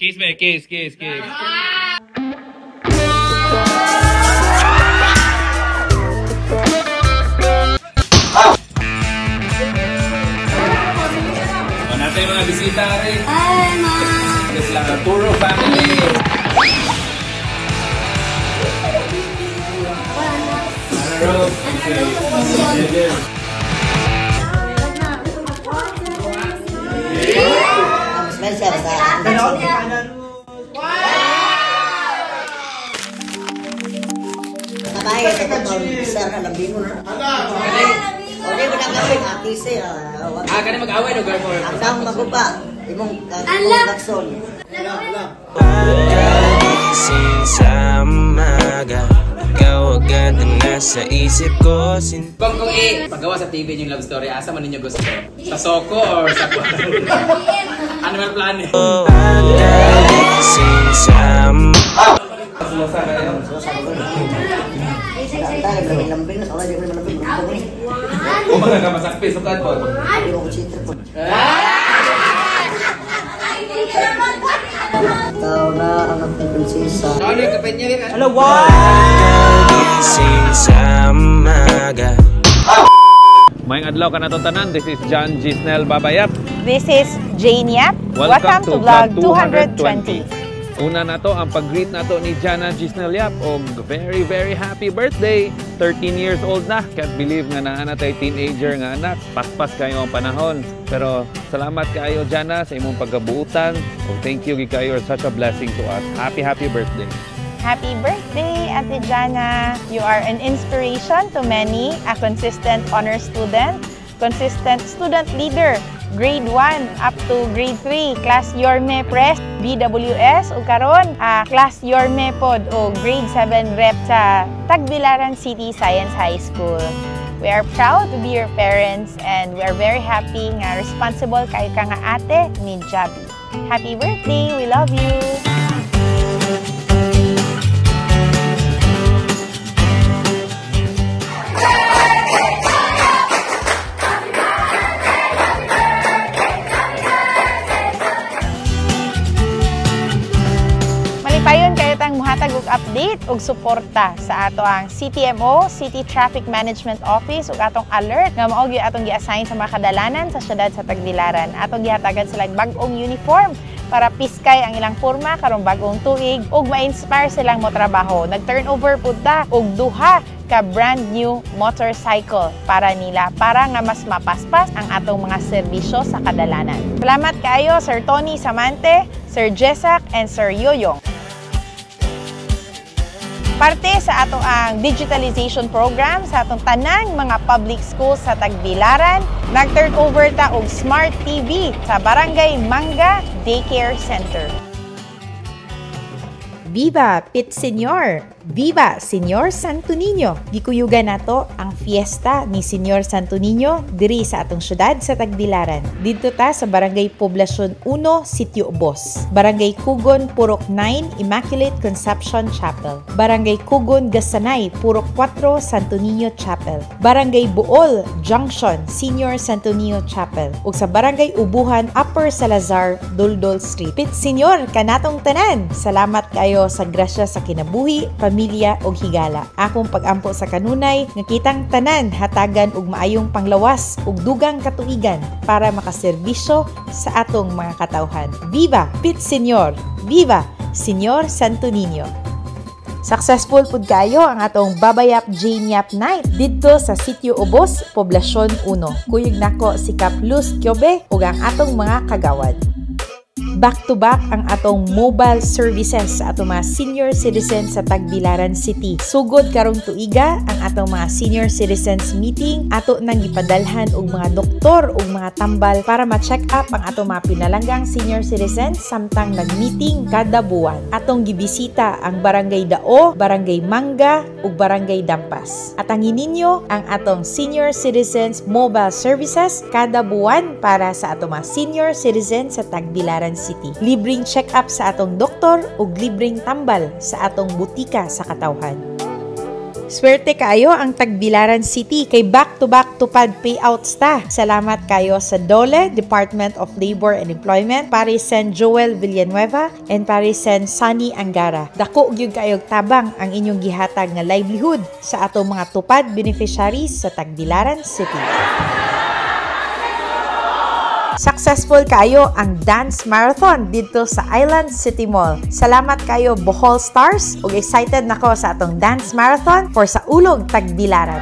Kiss me, kiss. Natin yung mga bisita rin. Hi, Ma! This lang ang Turo family. Kani mag-away no girl mo. Ang magupa, imong kakson. Pagkagising sa umaga, ikaw agad ang nasa isip ko. Kung paggawa sa TV yung love story, asa man ninyo gusto? Sa Soko or sa Animal Planet? Pagkagising sa Umaga ka masakpi, sukat po. Tao na ang prinsesa. Ano yung kapit niya rin? Hello, wow! pagkagising sa umaga. Mayang adlaw ka na to tanan. This is John Gisnel Babayap. This is Jane Yap. Welcome to Vlog 220. Una na to ang pag-greet na to ni Jana Gisnel Yap og very very happy birthday. 13 years old na. Can't believe nga na tay teenager nga anak. Paspas kayo ang panahon. Pero salamat kayo Jana sa imong pagkabuutan. Og thank you kayo, you're such a blessing to us. Happy birthday. Happy birthday, Ate Jana. You are an inspiration to many, a consistent honor student, consistent student leader, grade 1 up to grade 3, class Yorme Press, BWS, o karon class Yorme pod o grade 7 rep sa Tagbilaran City Science High School. We are proud to be your parents and we are very happy nga responsible kayo ka nga ate ni Jabi. Happy birthday! We love you! Payon kayo tang muhatag og update ug suporta sa ato ang CTMO, City Traffic Management Office ug atong alert nga mao gyud atong gi-assign sa mga kadalanan sa syudad sa Tagbilaran. Atong gihatagan sila bag-ong uniform para piskay ang ilang porma karong bag-ong tuig ug ma-inspire silang motrabaho. Nag-turnover pud ta og duha ka brand new motorcycle para nila para nga mas mapaspas ang atong mga serbisyo sa kadalanan. Salamat kayo Sir Tony Samante, Sir Jesak and Sir Yoyong. Parte sa ato ang digitalization program sa atong tanang mga public schools sa Tagbilaran, nag-turn over ta og Smart TV sa Barangay Manga Daycare Center. Viva Pit Senior! Viva Senior Santo Niño! Gikuyugan nato ang fiesta ni Senior Santo Niño diri sa atong syudad sa Tagbilaran. Dito ta sa Barangay Poblasyon 1, Sitio Ubos. Barangay Kugon, Purok 9, Immaculate Conception Chapel. Barangay Kugon, Gasanay, Purok 4, Santo Niño Chapel. Barangay Buol, Junction, Senior Santo Niño Chapel. Ug sa Barangay Ubuhan, Upper Salazar, Duldol Street. Pit Senior, kanatong tanan! Salamat kayo sa grasya sa kinabuhi, pamilya ug higala. Akong pag-ampo sa kanunay nga kitang tanan hatagan og maayong panglawas ug dugang katuigan para makaserbisyo sa atong mga katawhan. Viva Pit Senior! Viva Senior Santo Niño! Successful pud kayo ang atong Babayap Jane Yap Night didto sa Sitio Ubos, Poblasyon 1. Kuyog nako si Kap Luz Kyobe ug ang atong mga kagawad. Back-to-back ang atong mobile services sa atong mga senior citizens sa Tagbilaran City. Sugod karong tuiga ang atong mga senior citizens meeting, ato nang gipadalhan og mga doktor ug mga tambal para ma-check up ang atong mga pinalanggang senior citizens samtang nag-meeting kada buwan. Atong gibisita ang Barangay Dao, Barangay Manga ug Barangay Dampas. At ang hininyo ang atong senior citizens mobile services kada buwan para sa atong mga senior citizens sa Tagbilaran City. Libreng check-up sa atong doktor ug libreng tambal sa atong butika sa katawhan. Swerte kayo ang Tagbilaran City kay back-to-back tupad payouts ta. Salamat kayo sa DOLE, Department of Labor and Employment, Paris Sen Joel Villanueva, and Paris Sen Sunny Angara. Dako gyud kayog tabang ang inyong gihatag nga livelihood sa atong mga tupad beneficiaries sa Tagbilaran City. Successful kayo ang dance marathon dito sa Island City Mall. Salamat kayo Bohol Stars ug excited nako sa atong dance marathon for sa Ulog Tagbilaran.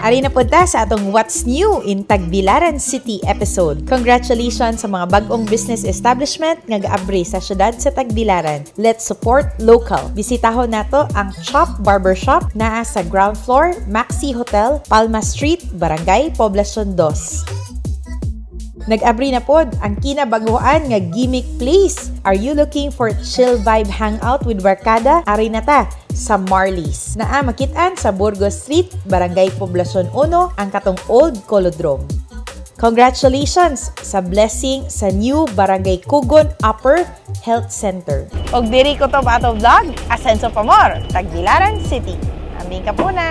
Ari na punta sa atong What's New in Tagbilaran City episode. Congratulations sa mga bagong business establishment nga gaabri sa syudad sa Tagbilaran. Let's support local. Bisitahon nato ang Chop Barbershop naa sa ground floor, Maxi Hotel, Palma Street, Barangay Poblacion 2. Nag-abri na pod ang kinabaguan nga Gimmick Place. Are you looking for chill vibe hangout with barkada? Ari na ta sa Marley's. Naa makitaan sa Burgos Street, Barangay Poblacion 1, ang katong Old Colodrome. Congratulations sa blessing sa new Barangay Kugon Upper Health Center. Og diri ko to ba ato vlog, Asenso Pamor, Tagbilaran City. Aming kapuna!